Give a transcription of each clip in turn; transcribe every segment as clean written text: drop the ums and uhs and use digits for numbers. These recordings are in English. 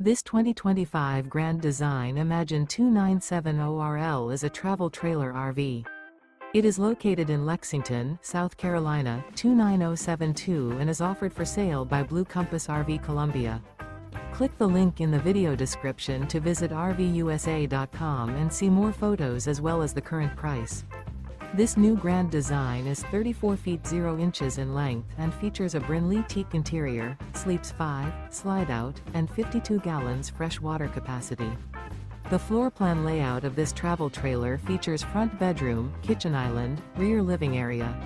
This 2025 Grand Design Imagine 2970RL is a travel trailer RV. It is located in Lexington, South Carolina, 29072 and is offered for sale by Blue Compass RV Columbia. Click the link in the video description to visit RVUSA.com and see more photos as well as the current price. This new Grand Design is 34 feet 0 inches in length and features a Brynlee Teak interior, sleeps 5, Slideout, and 52 gallons fresh water capacity. The floor plan layout of this travel trailer features front bedroom, kitchen island, rear living area.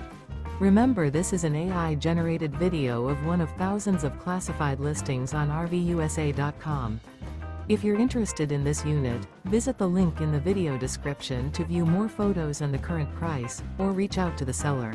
Remember, this is an AI-generated video of one of thousands of classified listings on RVUSA.com. If you're interested in this unit, visit the link in the video description to view more photos and the current price, or reach out to the seller.